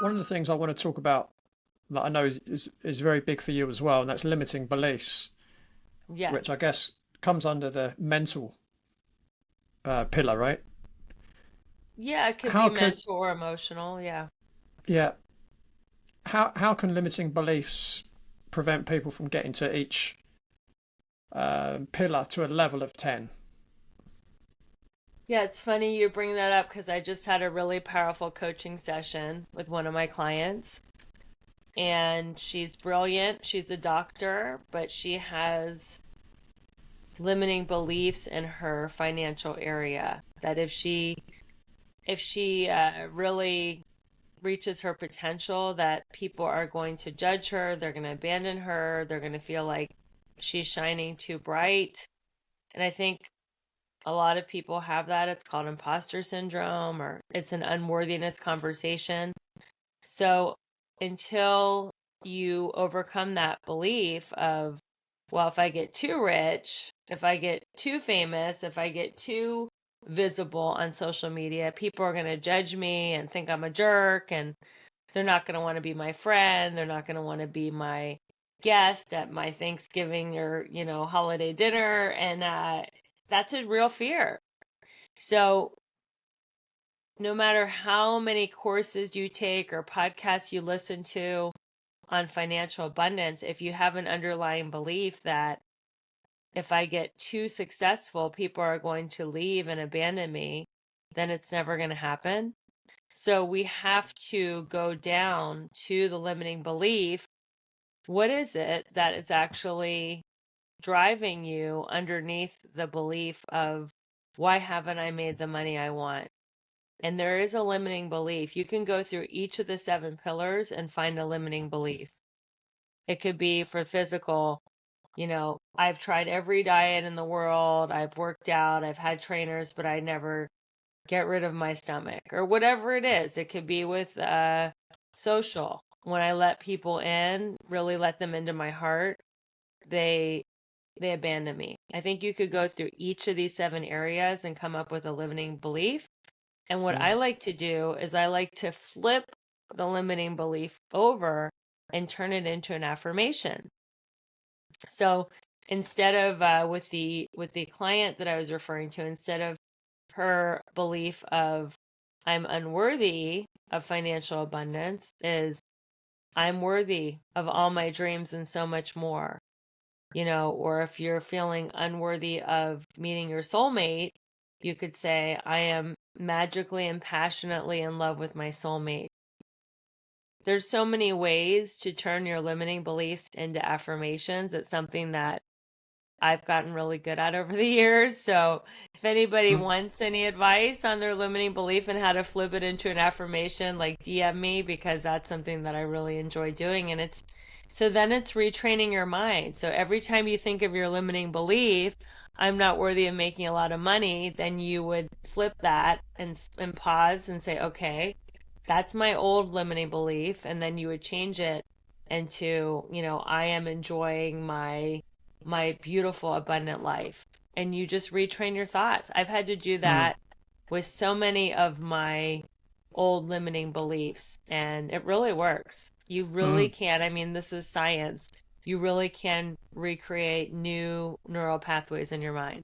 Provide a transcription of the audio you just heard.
one of the things I want to talk about that I know is very big for you as well, and that's limiting beliefs, which I Yes. guess comes under the mental pillar, right? Yeah, it could be How could, mental or emotional. Yeah. yeah, how can limiting beliefs prevent people from getting to each pillar to a level of 10? Yeah, it's funny you bring that up because I just had a really powerful coaching session with one of my clients, and she's brilliant. She's a doctor, but she has limiting beliefs in her financial area that if she really reaches her potential, that people are going to judge her, they're going to abandon her, they're going to feel like she's shining too bright. And I think a lot of people have that. It's called imposter syndrome, or it's an unworthiness conversation. So until you overcome that belief of, well, if I get too rich, if I get too famous, if I get too visible on social media, people are going to judge me and think I'm a jerk, and they're not going to want to be my friend. They're not going to want to be my guest at my Thanksgiving or, holiday dinner. And that's a real fear. So no matter how many courses you take or podcasts you listen to on financial abundance, if you have an underlying belief that if I get too successful, people are going to leave and abandon me, then it's never going to happen. So we have to go down to the limiting belief. What is it that is actually driving you underneath the belief of, why haven't I made the money I want? And there is a limiting belief. You can go through each of the seven pillars and find a limiting belief. It could be for physical, I've tried every diet in the world, I've worked out, I've had trainers, but I never get rid of my stomach, or whatever it is. It could be with social. When I let people in, really let them into my heart, they they abandon me. I think you could go through each of these seven areas and come up with a limiting belief. And what I Mm. like to do is I like to flip the limiting belief over and turn it into an affirmation. So instead of with the client that I was referring to, instead of her belief of, I'm unworthy of financial abundance, is, I'm worthy of all my dreams and so much more. Or if you're feeling unworthy of meeting your soulmate, you could say, I am magically and passionately in love with my soulmate. There's so many ways to turn your limiting beliefs into affirmations. It's something that I've gotten really good at over the years. So if anybody Mm. wants any advice on their limiting belief and how to flip it into an affirmation, like, DM me, because that's something that I really enjoy doing. And then it's retraining your mind. So every time you think of your limiting belief, I'm not worthy of making a lot of money, then you would flip that and pause and say, okay, that's my old limiting belief. And then you would change it into, I am enjoying my beautiful abundant life. And you just retrain your thoughts. I've had to do Mm. that with so many of my old limiting beliefs, and it really works. You really Mm. can. I mean, this is science. You really can recreate new neural pathways in your mind.